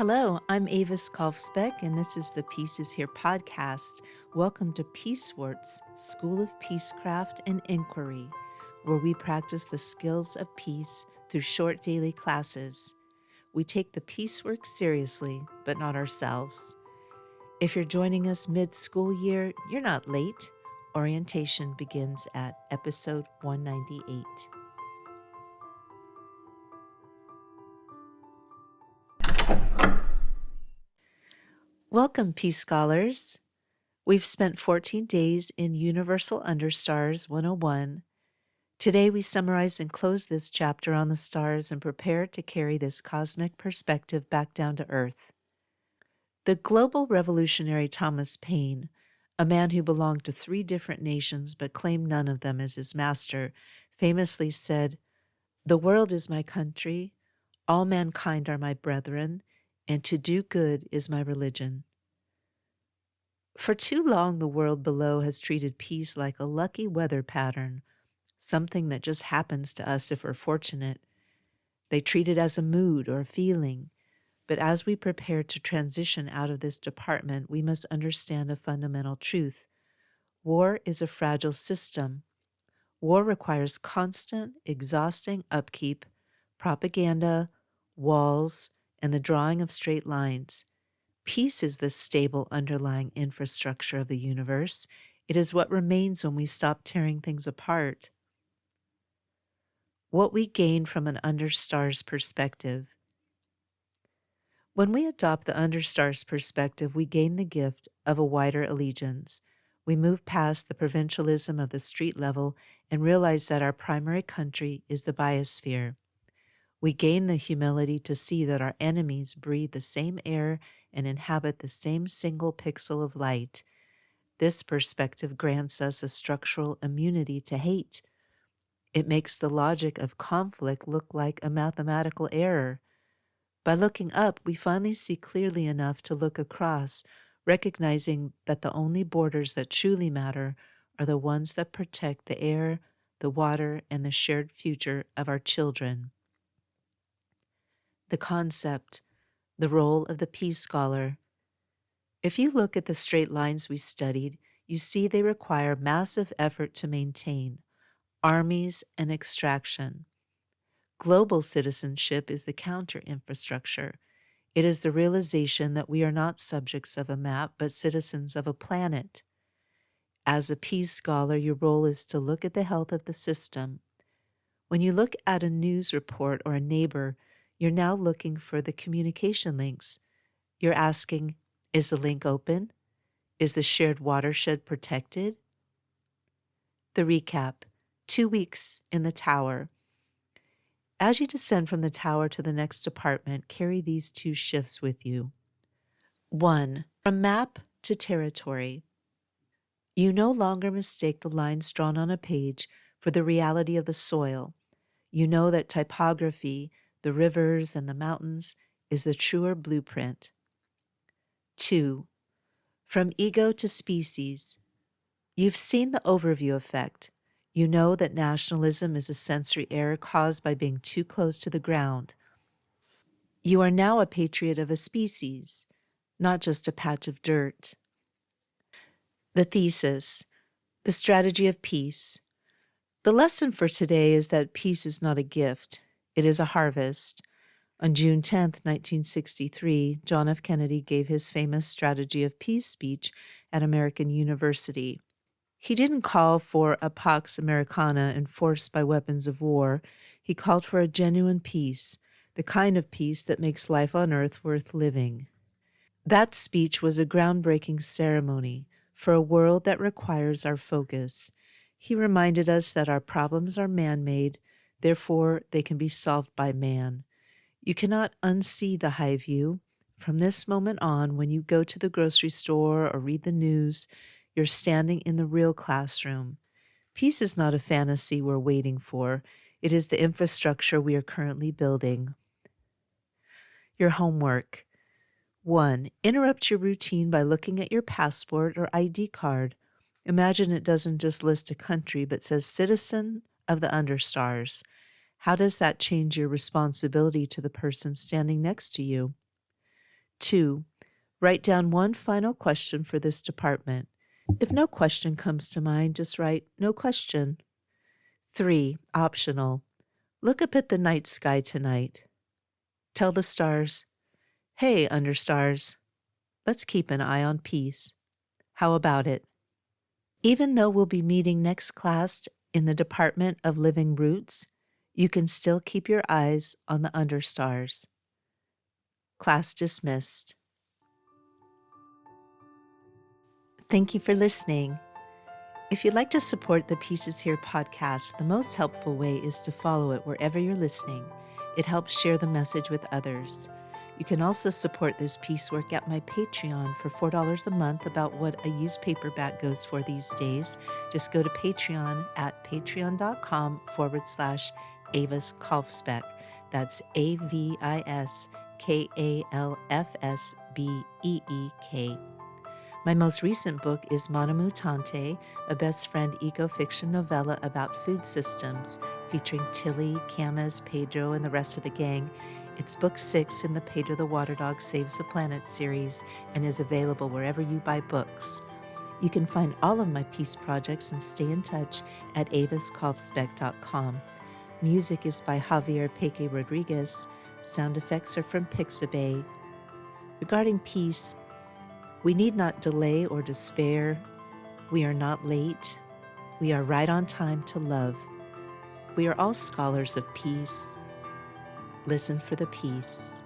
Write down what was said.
Hello, I'm Avis Kalfsbeck, and this is the Peace is Here podcast. Welcome to Peacewarts, School of Peacecraft and Inquiry, where we practice the skills of peace through short daily classes. We take the peace work seriously, but not ourselves. If you're joining us mid-school year, you're not late. Orientation begins at episode 198. Welcome, Peace Scholars. We've spent 14 days in Universal Understars 101. Today we summarize and close this chapter on the stars and prepare to carry this cosmic perspective back down to Earth. The global revolutionary Thomas Paine, a man who belonged to 3 different nations but claimed none of them as his master, famously said, "The world is my country, all mankind are my brethren, and to do good is my religion." For too long, the world below has treated peace like a lucky weather pattern, something that just happens to us if we're fortunate. They treat it as a mood or a feeling. But as we prepare to transition out of this department, we must understand a fundamental truth. War is a fragile system. War requires constant, exhausting upkeep, propaganda, walls, and the drawing of straight lines. Peace is the stable underlying infrastructure of the universe. It is what remains when we stop tearing things apart. What we gain from an Understars perspective. When we adopt the Understars perspective, we gain the gift of a wider allegiance. We move past the provincialism of the street level and realize that our primary country is the biosphere. We gain the humility to see that our enemies breathe the same air and inhabit the same single pixel of light. This perspective grants us a structural immunity to hate. It makes the logic of conflict look like a mathematical error. By looking up, we finally see clearly enough to look across, recognizing that the only borders that truly matter are the ones that protect the air, the water, and the shared future of our children. The concept, the role of the peace scholar. If you look at the straight lines we studied, you see they require massive effort to maintain, armies and extraction. Global citizenship is the counter-infrastructure. It is the realization that we are not subjects of a map, but citizens of a planet. As a peace scholar, your role is to look at the health of the system. When you look at a news report or a neighbor, you're now looking for the communication links. You're asking, is the link open? Is the shared watershed protected? The recap, 2 weeks in the tower. As you descend from the tower to the next apartment, carry these 2 shifts with you. 1. From map to territory. You no longer mistake the lines drawn on a page for the reality of the soil. You know that typography, the rivers and the mountains, is the truer blueprint. 2. From ego to species. You've seen the overview effect. You know that nationalism is a sensory error caused by being too close to the ground. You are now a patriot of a species, not just a patch of dirt. The thesis, the strategy of peace. The lesson for today is that peace is not a gift. It is a harvest. On June 10, 1963, John F. Kennedy gave his famous Strategy of Peace speech at American University. He didn't call for a Pax Americana enforced by weapons of war. He called for a genuine peace, the kind of peace that makes life on earth worth living. That speech was a groundbreaking ceremony for a world that requires our focus. He reminded us that our problems are man-made, therefore they can be solved by man. You cannot unsee the high view. From this moment on, when you go to the grocery store or read the news, you're standing in the real classroom. Peace is not a fantasy we're waiting for. It is the infrastructure we are currently building. Your homework. 1. Interrupt your routine by looking at your passport or ID card. Imagine it doesn't just list a country, but says citizen of the Understars. How does that change your responsibility to the person standing next to you? 2. Write down one final question for this department. If no question comes to mind, just write no question. 3. Optional. Look up at the night sky tonight. Tell the stars, "Hey, Understars, let's keep an eye on peace. How about it?" Even though we'll be meeting next class in the Department of Living Roots, you can still keep your eyes on the Understars. Class dismissed. Thank you for listening. If you'd like to support the Pieces Here podcast, the most helpful way is to follow it wherever you're listening. It helps share the message with others. You can also support this piece work at my Patreon for $4 a month, about what a used paperback goes for these days. Just go to Patreon at patreon.com/Avis Kalfsbeck. That's AVISKALFSBEEK. My most recent book is Mana Mutante, a best friend eco-fiction novella about food systems, featuring Tilly, Camas, Pedro, and the rest of the gang. It's book 6 in the Pedro the Water Dog Saves the Planet series and is available wherever you buy books. You can find all of my peace projects and stay in touch at aviskalfsbeck.com. Music is by Javier Peque Rodriguez. Sound effects are from Pixabay. Regarding peace, we need not delay or despair. We are not late. We are right on time to love. We are all scholars of peace. Listen for the peace.